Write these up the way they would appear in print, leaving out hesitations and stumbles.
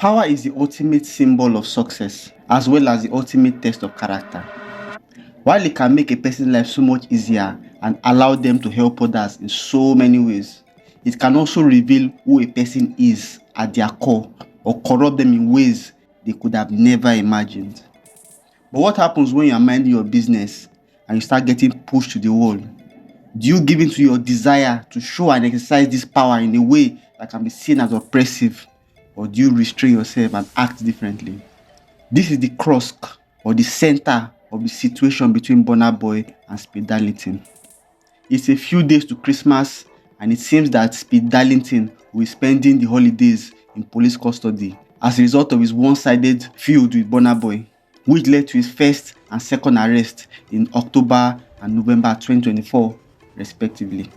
Power is the ultimate symbol of success, as well as the ultimate test of character. While it can make a person's life so much easier and allow them to help others in so many ways, it can also reveal who a person is at their core or corrupt them in ways they could have never imagined. But what happens when you are minding your business and you start getting pushed to the wall? Do you give in to your desire to show and exercise this power in a way that can be seen as oppressive, or do you restrain yourself and act differently? This is the crux or the center of the situation between Burna Boy and Speed Darlington. It's a few days to Christmas, and it seems that Speed Darlington will be spending the holidays in police custody as a result of his one-sided feud with Burna Boy, which led to his first and second arrest in October and November 2024, respectively.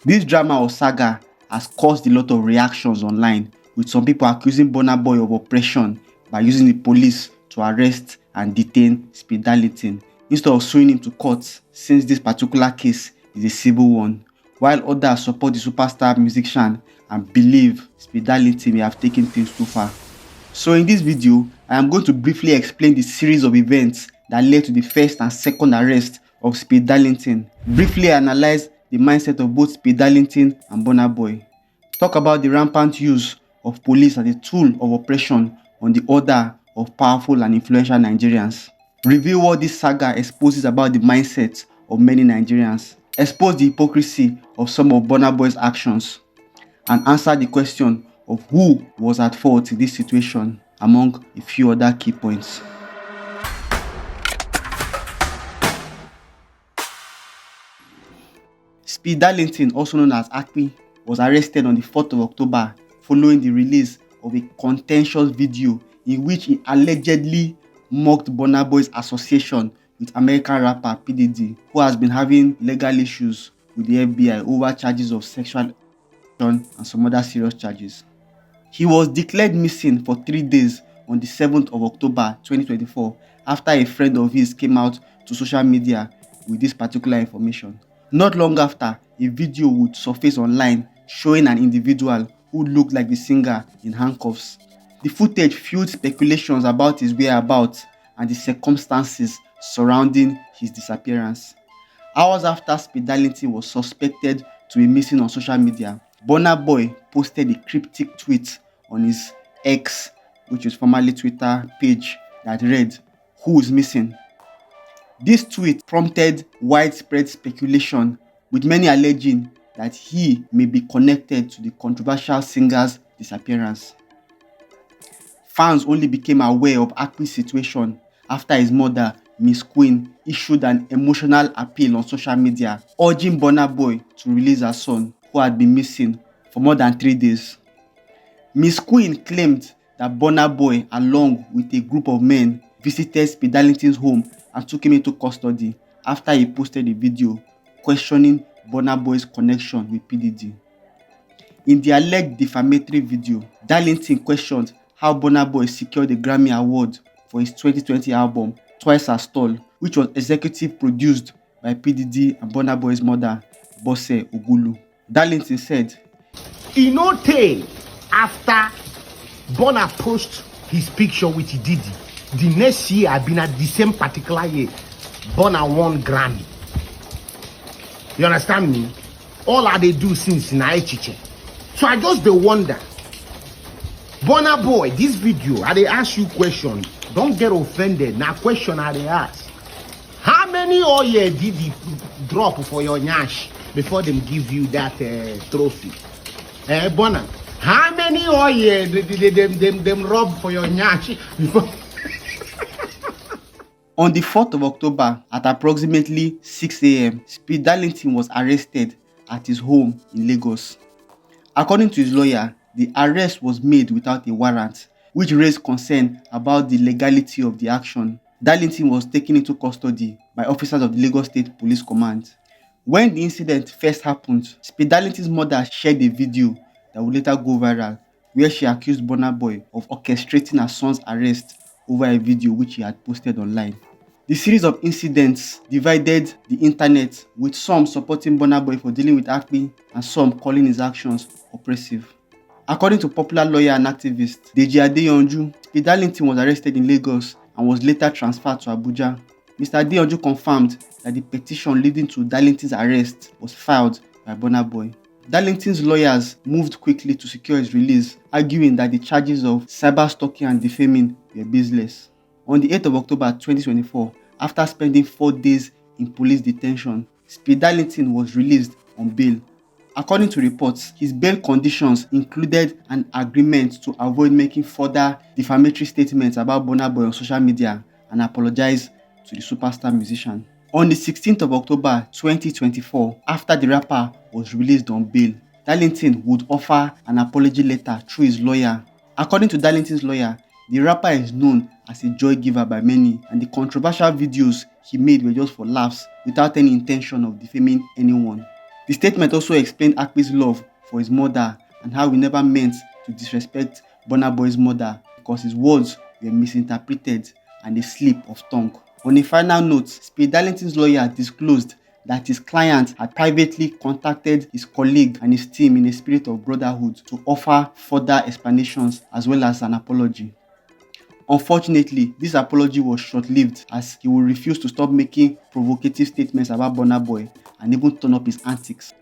This drama or saga has caused a lot of reactions online, with some people accusing Burna Boy of oppression by using the police to arrest and detain Speed Darlington instead of suing him to court, since this particular case is a civil one, while others support the superstar musician and believe Speed Darlington may have taken things too far. So in this video, I am going to briefly explain the series of events that led to the first and second arrest of Speed Darlington, briefly analyze the mindset of both Speed Darlington and Burna Boy, talk about the rampant use of police as a tool of oppression on the order of powerful and influential Nigerians, reveal what this saga exposes about the mindset of many Nigerians, expose the hypocrisy of some of Burna Boy's actions, and answer the question of who was at fault in this situation, among a few other key points. Speed Darlington, also known as Akpi, was arrested on the 4th of October following the release of a contentious video in which he allegedly mocked Burna Boy's association with American rapper P. Diddy, who has been having legal issues with the FBI over charges of sexual and some other serious charges. He was declared missing for 3 days on the 7th of October 2024 after a friend of his came out to social media with this particular information. Not long after, a video would surface online showing an individual who looked like the singer in handcuffs. The footage fueled speculations about his whereabouts and the circumstances surrounding his disappearance. Hours after Speed Darlington was suspected to be missing on social media, Burna Boy posted a cryptic tweet on his X, which is formerly Twitter, page that read, "Who is missing?" This tweet prompted widespread speculation, with many alleging that he may be connected to the controversial singer's disappearance. Fans only became aware of Akpi's situation after his mother, Miss Queen, issued an emotional appeal on social media, urging Burna Boy to release her son, who had been missing for more than 3 days. Miss Queen claimed that Burna Boy, along with a group of men, visited Speed Darlington's home and took him into custody after he posted a video questioning Burna Boy's connection with P. Diddy. In the alleged defamatory video, Darlington questioned how Burna Boy secured the Grammy Award for his 2020 album, Twice as Tall, which was executive produced by P. Diddy and Burna Boy's mother, Bose Ogulu. Darlington said, "E no tey after Burna post his picture with Diddy, the next year I been at the same particular year, Burna won Grammy. You understand me? All I dey do since na echiche. So I just dey wonder, Burna Boy, this video, I dey ask you question. Don't get offended. Now question I dey ask. How many oil did he drop for your nyash before them give you that trophy? Burna, how many oil did them rub for your nyash before? On the 4th of October at approximately 6 a.m., Speed Darlington was arrested at his home in Lagos. According to his lawyer, the arrest was made without a warrant, which raised concern about the legality of the action. Darlington was taken into custody by officers of the Lagos State Police Command. When the incident first happened, Speed Darlington's mother shared a video that would later go viral, where she accused Burna Boy of orchestrating her son's arrest over a video which he had posted online. The series of incidents divided the internet, with some supporting Burna Boy for dealing with Akpi and some calling his actions oppressive. According to popular lawyer and activist Deji Adeyanju, Speed Darlington was arrested in Lagos and was later transferred to Abuja. Mr. Adeyanju confirmed that the petition leading to Darlington's arrest was filed by Burna Boy. Darlington's lawyers moved quickly to secure his release, arguing that the charges of cyber stalking and defaming were baseless. On the 8th of October 2024, after spending 4 days in police detention, Speed Darlington was released on bail. According to reports, his bail conditions included an agreement to avoid making further defamatory statements about Burna Boy on social media and apologize to the superstar musician. On the 16th of October 2024, after the rapper was released on bail, Darlington would offer an apology letter through his lawyer. According to Darlington's lawyer, the rapper is known as a joy giver by many, and the controversial videos he made were just for laughs without any intention of defaming anyone. The statement also explained Akpe's love for his mother and how he never meant to disrespect Burna Boy's mother because his words were misinterpreted and a slip of tongue. On a final note, Speed Darlington's lawyer disclosed that his client had privately contacted his colleague and his team in a spirit of brotherhood to offer further explanations as well as an apology. Unfortunately, this apology was short-lived as he would refuse to stop making provocative statements about Burna Boy and even turn up his antics.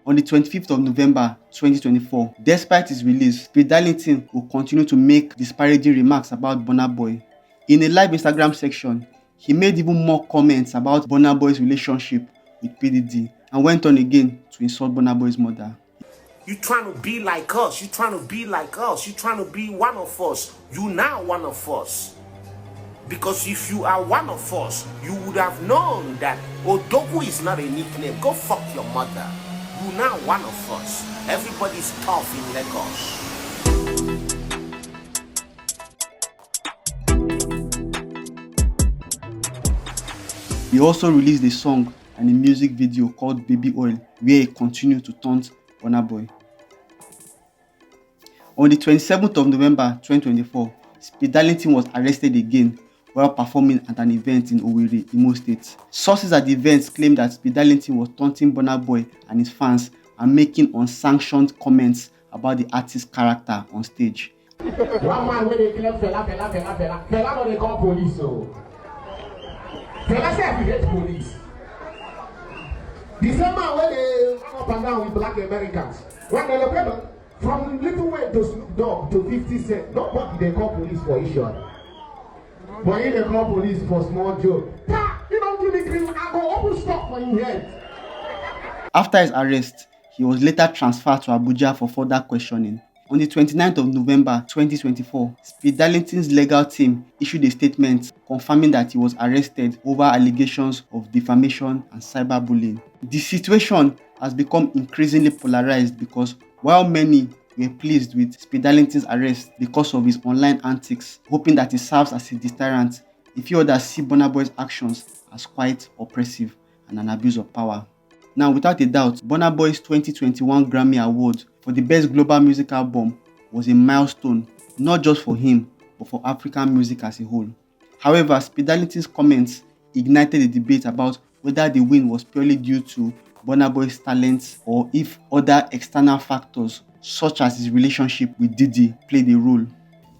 On the 25th of November 2024, despite his release, Speed Darlington will continue to make disparaging remarks about Burna Boy. In a live Instagram section, he made even more comments about Burna Boy's relationship with PDD and went on again to insult Burna Boy's mother. You trying to be like us. You trying to be like us. You trying to be one of us. You now one of us. Because if you are one of us, you would have known that Odogu is not a nickname. Go fuck your mother. You now one of us. Everybody's tough in Lagos. He also released a song and a music video called Baby Oil, where he continued to taunt Burna Boy. On the 27th of November 2024, Speed Darlington was arrested again while performing at an event in Owerri, Imo State. Sources at the event claimed that Speed Darlington was taunting Burna Boy and his fans and making unsanctioned comments about the artist's character on stage. One man when they claim Fela no dey call police so. Fela say he hate police. The same man when they run up and down with black Americans, when they look from Little Way to Snoop Dogg to 50 Cent, nobody they call police for issue. But if they call police for small joke, you don't give me green, I go open stock for your head. After his arrest, he was later transferred to Abuja for further questioning. On the 29th of November 2024, Speed Darlington's legal team issued a statement confirming that he was arrested over allegations of defamation and cyberbullying. The situation has become increasingly polarized because while many were pleased with Speed Darlington's arrest because of his online antics, hoping that it serves as a deterrent, a few others see Burna Boy's actions as quite oppressive and an abuse of power. Now, without a doubt, Burna Boy's 2021 Grammy Award for the Best Global Music Album was a milestone, not just for him, but for African music as a whole. However, Speed Darlington's comments ignited a debate about whether the win was purely due to Burna Boy's talents or if other external factors, such as his relationship with Diddy, played a role.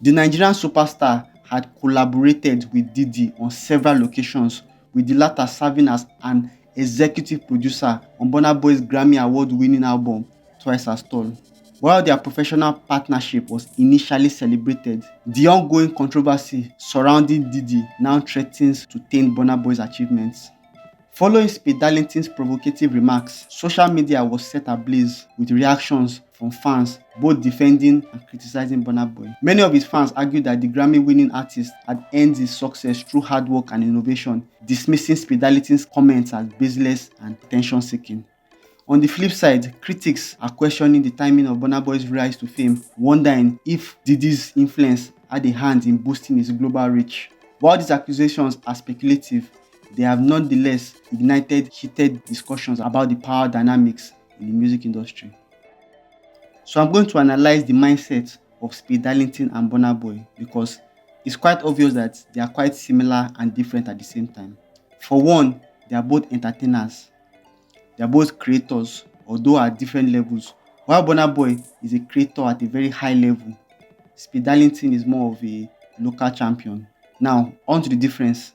The Nigerian superstar had collaborated with Diddy on several occasions, with the latter serving as an executive producer on Burna Boy's Grammy Award-winning album, Twice as Tall. While their professional partnership was initially celebrated, the ongoing controversy surrounding Diddy now threatens to taint Burna Boy's achievements. Following Speed Darlington's provocative remarks, social media was set ablaze with reactions from fans both defending and criticizing Burna Boy. Many of his fans argued that the Grammy-winning artist had earned his success through hard work and innovation, dismissing Speed Darlington's comments as baseless and attention-seeking. On the flip side, critics are questioning the timing of Burna Boy's rise to fame, wondering if Diddy's influence had a hand in boosting his global reach. While these accusations are speculative, they have nonetheless ignited heated discussions about the power dynamics in the music industry. So I'm going to analyze the mindset of Speed Darlington and Burna Boy because it's quite obvious that they are quite similar and different at the same time. For one, they are both entertainers. They are both creators, although at different levels While Burna Boy is a creator at a very high level, Speed Darlington is more of a local champion. Now, on to the difference.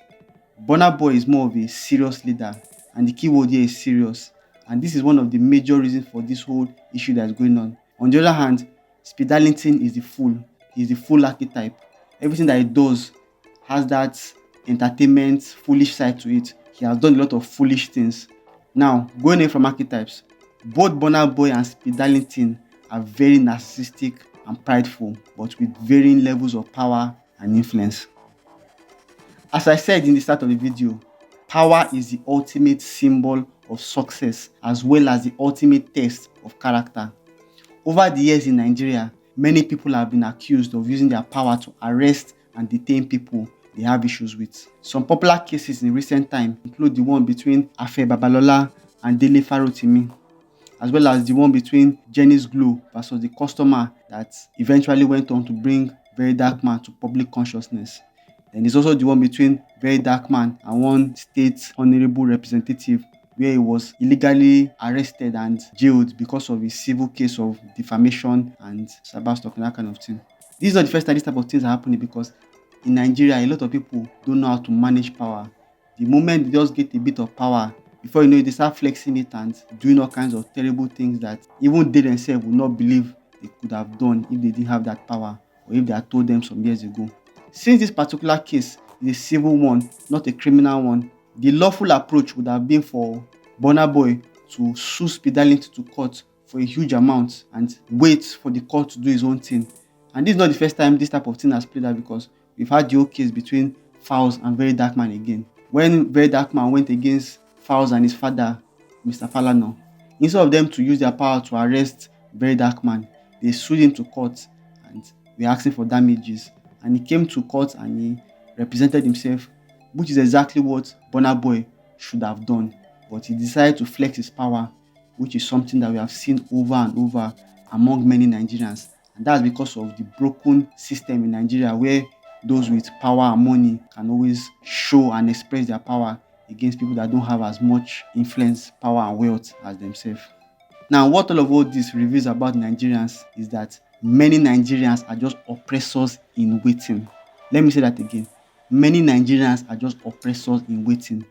Burna Boy is more of a serious leader, and the keyword here is serious. And this is one of the major reasons for this whole issue that is going on. On the other hand, Speed Darlington is the fool. He's the fool archetype. Everything that he does has that entertainment, foolish side to it. He has done a lot of foolish things. Now, going away from archetypes, both Burna Boy and Speed Darlington are very narcissistic and prideful, but with varying levels of power and influence. As I said in the start of the video, power is the ultimate symbol of success as well as the ultimate test of character. Over the years in Nigeria, many people have been accused of using their power to arrest and detain people they have issues with. Some popular cases in recent time include the one between Afe Babalola and Dele Farotimi, as well as the one between Jenny's Glow versus the customer that eventually went on to bring Very Dark Man to public consciousness. Then there's also the one between Very Dark Man and one state honorable representative where he was illegally arrested and jailed because of a civil case of defamation and cyber stalking, that kind of thing. This is not the first time this type of things are happening, because in Nigeria, a lot of people don't know how to manage power. The moment they just get a bit of power, before you know it, they start flexing it and doing all kinds of terrible things that even they themselves would not believe they could have done if they didn't have that power, or if they had told them some years ago. Since this particular case is a civil one, not a criminal one, the lawful approach would have been for Burna Boy to sue Speed Darlington to court for a huge amount and wait for the court to do his own thing. And this is not the first time this type of thing has played out, because we've had the whole case between Fowles and Very Dark Man again. When Very Dark Man went against Fowles and his father, Mr. Falana, instead of them to use their power to arrest Very Dark Man, they sued him to court and were asking for damages. And he came to court and he represented himself, which is exactly what Burna Boy should have done. But he decided to flex his power, which is something that we have seen over and over among many Nigerians. And that's because of the broken system in Nigeria, where those with power and money can always show and express their power against people that don't have as much influence, power, and wealth as themselves. Now, what all this reveals about Nigerians is that many Nigerians are just oppressors in waiting. Let me say that again. Many Nigerians are just oppressors in waiting.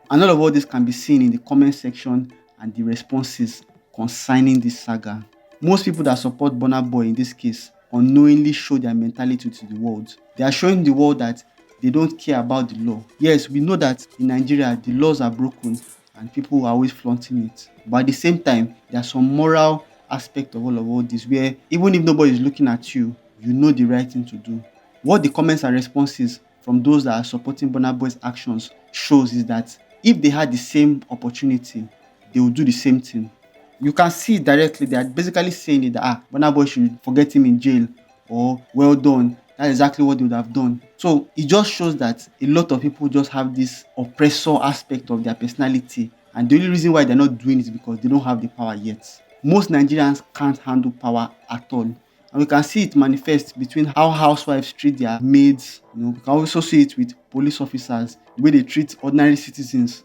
And all this can be seen in the comment section and the responses concerning this saga. Most people that support Burna Boy in this case unknowingly show their mentality to the world. They are showing the world that they don't care about the law. Yes, we know that in Nigeria, the laws are broken and people are always flaunting it. But at the same time, there's some moral aspect of all this, where even if nobody is looking at you, you know the right thing to do. What the comments and responses from those that are supporting Burna Boy's actions shows is that if they had the same opportunity, they would do the same thing. You can see it directly. They are basically saying it that Burna Boy should forget him in jail, or well done. That's exactly what they would have done. So it just shows that a lot of people just have this oppressor aspect of their personality, and the only reason why they're not doing it is because they don't have the power yet. Most Nigerians can't handle power at all. And we can see it manifest between how housewives treat their maids. We can also see it with police officers, the way they treat ordinary citizens.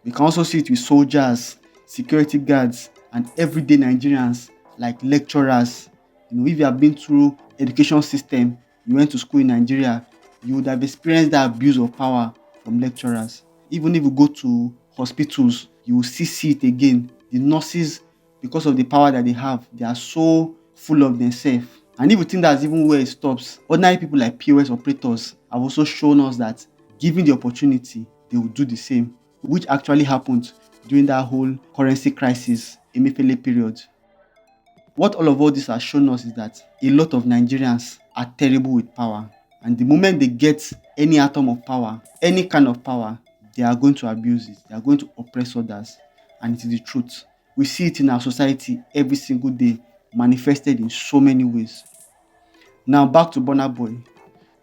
We can also see it with soldiers, security guards, and everyday Nigerians like lecturers. If you have been through education system, you went to school in Nigeria, you would have experienced that abuse of power from lecturers. Even if you go to hospitals, you will see it again. The nurses, because of the power that they have, they are so full of themselves. And if you think that's even where it stops, ordinary people like POS operators have also shown us that given the opportunity, they will do the same, which actually happened during that whole currency crisis, Emefiele period. What all this has shown us is that a lot of Nigerians are terrible with power. And the moment they get any atom of power, any kind of power, they are going to abuse it. They are going to oppress others. And it is the truth. We see it in our society every single day, manifested in so many ways. Now back to Burna Boy.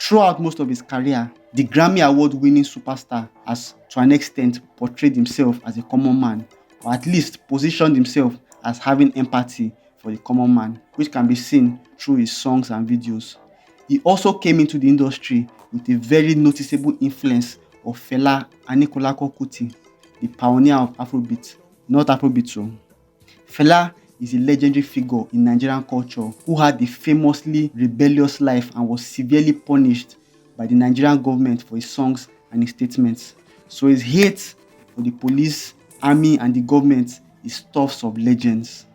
Throughout most of his career, the Grammy Award-winning superstar has, to an extent, portrayed himself as a common man, or at least positioned himself as having empathy for the common man, which can be seen through his songs and videos. He also came into the industry with a very noticeable influence of Fela Aníkúlápó Kuti, the pioneer of Afrobeat, not Afrobeat. Fela is a legendary figure in Nigerian culture who had a famously rebellious life and was severely punished by the Nigerian government for his songs and his statements. So his hate for the police, army, and the government is stuff of legends.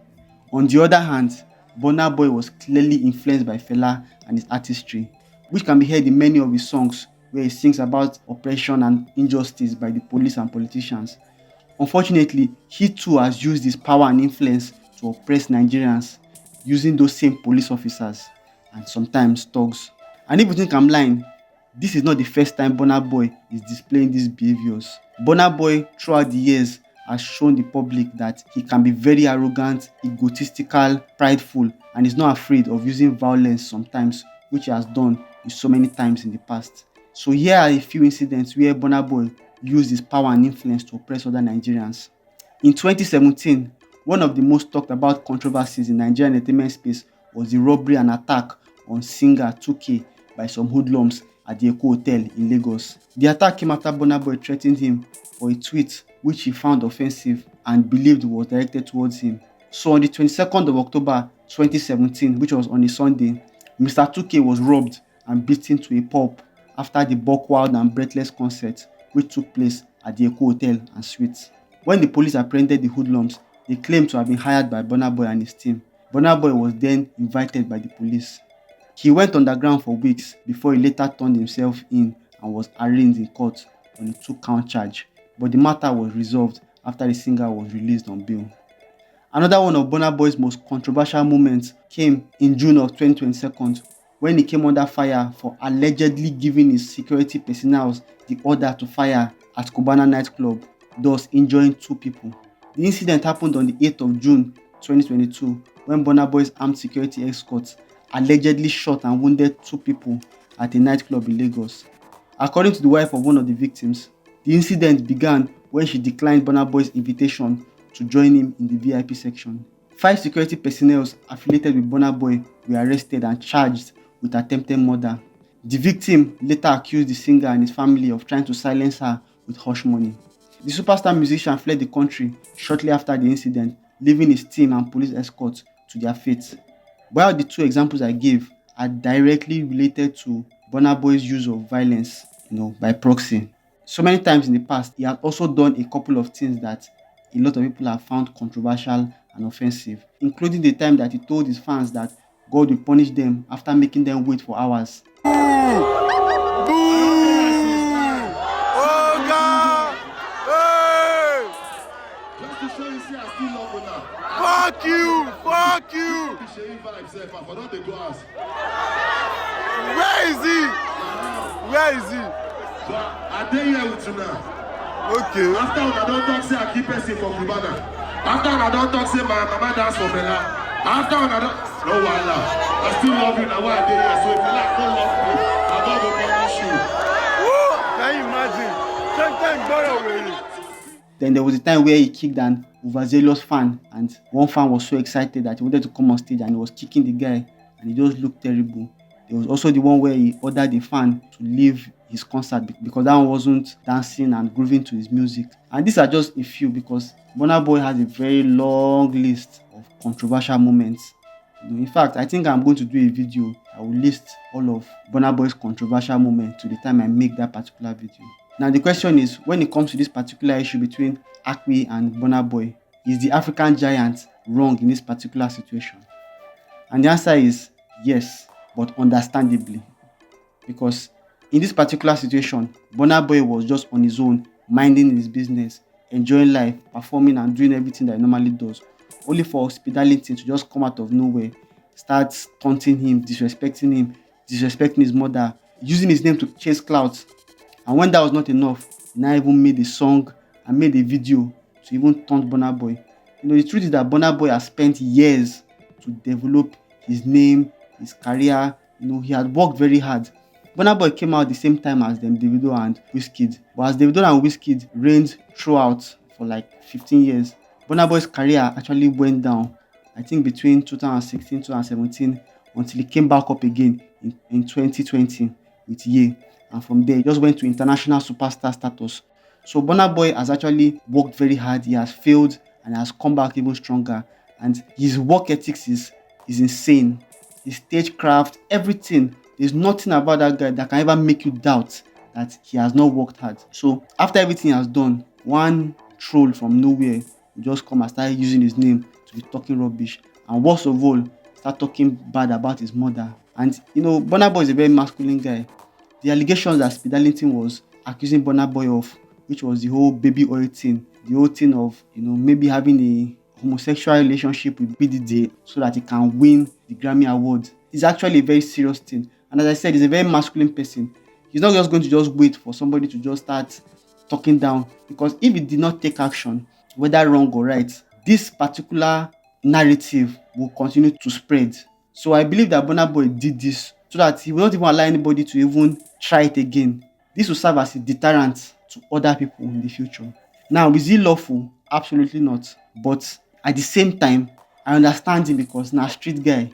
On the other hand, Burna Boy was clearly influenced by Fela and his artistry, which can be heard in many of his songs where he sings about oppression and injustice by the police and politicians. Unfortunately, he too has used his power and influence to oppress Nigerians using those same police officers and sometimes thugs. And if you think I'm lying, this is not the first time Burna Boy is displaying these behaviors. Burna Boy, throughout the years, has shown the public that he can be very arrogant, egotistical, prideful, and is not afraid of using violence sometimes, which he has done so many times in the past. So here are a few incidents where Burna Boy used his power and influence to oppress other Nigerians. In 2017, one of the most talked about controversies in Nigerian entertainment space was the robbery and attack on singer 2K by some hoodlums at the Eko Hotel in Lagos. The attack came after Burna Boy threatened him for a tweet which he found offensive and believed was directed towards him. So on the 22nd of October 2017, which was on a Sunday, Mr. 2K was robbed and beaten to a pulp after the buck wild and breathless concert which took place at the Eko Hotel and Suites. When the police apprehended the hoodlums, they claimed to have been hired by Burna Boy and his team. Burna Boy was then invited by the police. He went underground for weeks before he later turned himself in and was arraigned in court on a 2-count charge, but the matter was resolved after the singer was released on bail. Another one of Burna Boy's most controversial moments came in June of 2022 when he came under fire for allegedly giving his security personnel the order to fire at Cubana nightclub, thus injuring 2 people. The incident happened on the 8th of June 2022 when Burna Boy's armed security escorts allegedly shot and wounded 2 people at a nightclub in Lagos. According to the wife of one of the victims, the incident began when she declined Burna Boy's invitation to join him in the VIP section. 5 security personnel affiliated with Burna Boy were arrested and charged with attempted murder. The victim later accused the singer and his family of trying to silence her with hush money. The superstar musician fled the country shortly after the incident, leaving his team and police escorts to their fate. While the 2 examples I gave are directly related to Burna Boy's use of violence, by proxy. So many times in the past, he has also done a couple of things that a lot of people have found controversial and offensive, including the time that he told his fans that God will punish them after making them wait for hours. Fuck you! Fuck you! Where is he? Where is he? I tell you with you now. Okay. After I don't talk, say I keep person for Cubana. After I don't talk, say my mama dance for Bella. After I don't, no wala. I still love you now. Why I did here? So if you like, don't love me. I'm not gonna punish you. Can you imagine? Sometimes borrow away. Then there was a time where he kicked an overzealous fan, and one fan was so excited that he wanted to come on stage and he was kicking the guy, and he just looked terrible. There was also the one where he ordered the fan to leave his concert because that one wasn't dancing and grooving to his music. And these are just a few because Burna Boy has a very long list of controversial moments. In fact, I think I'm going to do a video. I will list all of Burna Boy's controversial moments to the time I make that particular video. Now the question is, when it comes to this particular issue between Akwi and Burna Boy, is the African giant wrong in this particular situation? And the answer is yes, but understandably. Because in this particular situation, Burna Boy was just on his own, minding his business, enjoying life, performing and doing everything that he normally does. Only for Speed Darlington to just come out of nowhere, start taunting him, disrespecting his mother, using his name to chase clouds. And when that was not enough, he now even made a song and made a video to even taunt Burna Boy. The truth is that Burna Boy has spent years to develop his name, his career. He had worked very hard. Burna Boy came out the same time as them, Davido and Wizkid. But as Davido and Wizkid reigned throughout for like 15 years, Burna Boy's career actually went down, I think between 2016 2017, until he came back up again in 2020 with Ye. And from there, he just went to international superstar status. So Burna Boy has actually worked very hard. He has failed and has come back even stronger. and his work ethics is insane. His stagecraft, everything. There's nothing about that guy that can ever make you doubt that he has not worked hard. So after everything he has done, one troll from nowhere will just come and start using his name to be talking rubbish, and worst of all, start talking bad about his mother. And Burna Boy is a very masculine guy. The allegations that Speed Darlington was accusing Burna Boy of, which was the whole baby oil thing, the whole thing of maybe having a homosexual relationship with BDJ so that he can win the Grammy Award, is actually a very serious thing. And as I said, he's a very masculine person. He's not just going to just wait for somebody to just start talking down, because if he did not take action, whether wrong or right, this particular narrative will continue to spread. So I believe that Burna Boy did this so that he will not even allow anybody to even try it again. This will serve as a deterrent to other people in the future. Now, is it lawful? Absolutely not. But at the same time, I understand him because he's a street guy.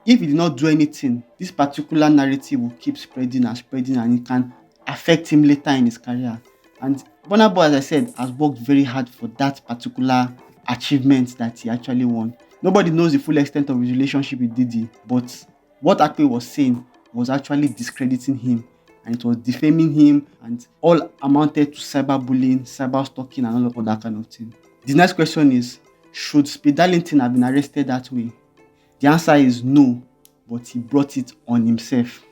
If he did not do anything, this particular narrative will keep spreading and spreading, and it can affect him later in his career. And Burna Boy, as I said, has worked very hard for that particular achievement that he actually won. Nobody knows the full extent of his relationship with Diddy, but what Akpe was saying was actually discrediting him, and it was defaming him, and all amounted to cyberbullying, cyberstalking, and all of that kind of thing. The next question is, should Speed Darlington have been arrested that way? The answer is no, but he brought it on himself.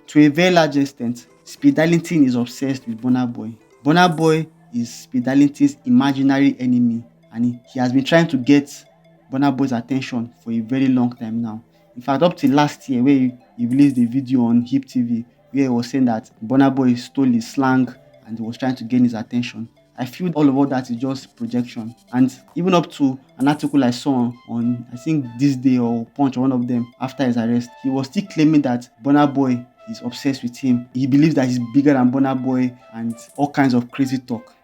To a very large extent, Speed Darlington is obsessed with Burna Boy. Burna Boy is Speed Darlington's imaginary enemy, and he has been trying to get Burna Boy's attention for a very long time now. In fact, up till last year, where he released a video on Hip TV where he was saying that Burna Boy stole his slang and he was trying to gain his attention. I feel all of that is just projection. And even up to an article I saw on, I think This Day or Punch, or one of them, after his arrest, he was still claiming that Burna Boy is obsessed with him. He believes that he's bigger than Burna Boy and all kinds of crazy talk.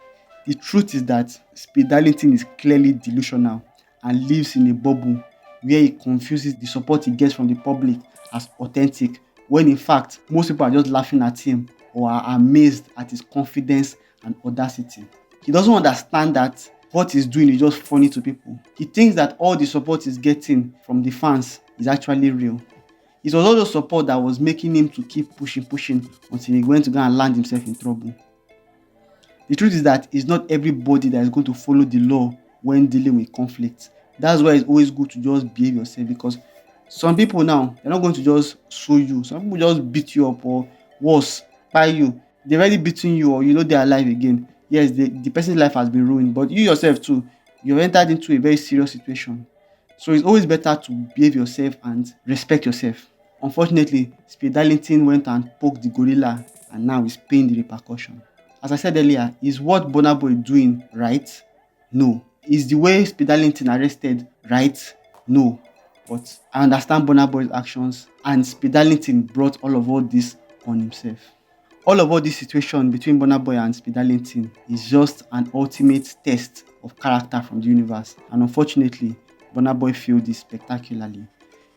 The truth is that Speed Darlington is clearly delusional and lives in a bubble where he confuses the support he gets from the public as authentic, when in fact most people are just laughing at him or are amazed at his confidence and audacity. He doesn't understand that what he's doing is just funny to people. He thinks that all the support he's getting from the fans is actually real. It was all the support that was making him to keep pushing until he went to go and land himself in trouble. The truth is that it's not everybody that is going to follow the law when dealing with conflict. That's why it's always good to just behave yourself, because some people now, they're not going to just sue you. Some people just beat you up, or worse, buy you. They're already beating you, or they're alive again. Yes, the person's life has been ruined, but you yourself too, you've entered into a very serious situation. So it's always better to behave yourself and respect yourself. Unfortunately, Speed Darlington went and poked the gorilla, and now he's paying the repercussion. As I said earlier, is what Burna Boy doing right? No. Is the way Speed Darlington arrested right? No. But I understand Burna Boy's actions, and Speed Darlington brought all this on himself. All this situation between Burna Boy and Speed Darlington is just an ultimate test of character from the universe, and unfortunately, Burna Boy failed this spectacularly.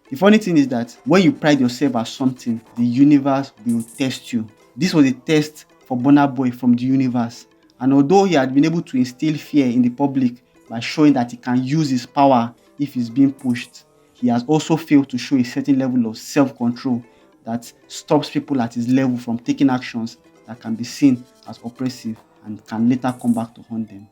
The funny thing is that when you pride yourself as something, the universe will test you. This was a test for Burna Boy from the universe, and although he had been able to instill fear in the public by showing that he can use his power if he's being pushed, he has also failed to show a certain level of self-control that stops people at his level from taking actions that can be seen as oppressive and can later come back to haunt them.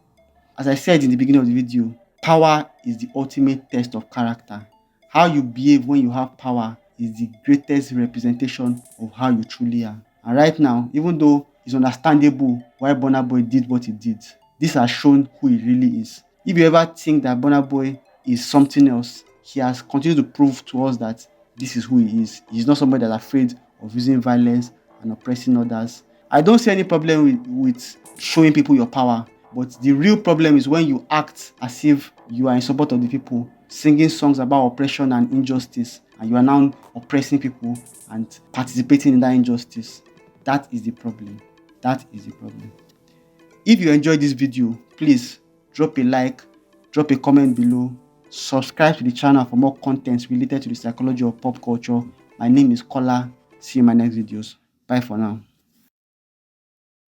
As I said in the beginning of the video, power is the ultimate test of character. How you behave when you have power is the greatest representation of how you truly are. And right now, even though it's understandable why Burna Boy did what he did, this has shown who he really is. If you ever think that Burna Boy is something else, he has continued to prove to us that this is who he is. He's not somebody that's afraid of using violence and oppressing others. I don't see any problem with showing people your power, but the real problem is when you act as if you are in support of the people, singing songs about oppression and injustice, and you are now oppressing people and participating in that injustice. That is the problem. That is the problem. If you enjoyed this video, please drop a like, drop a comment below, subscribe to the channel for more contents related to the psychology of pop culture. My name is Kola. See you in my next videos. Bye for now.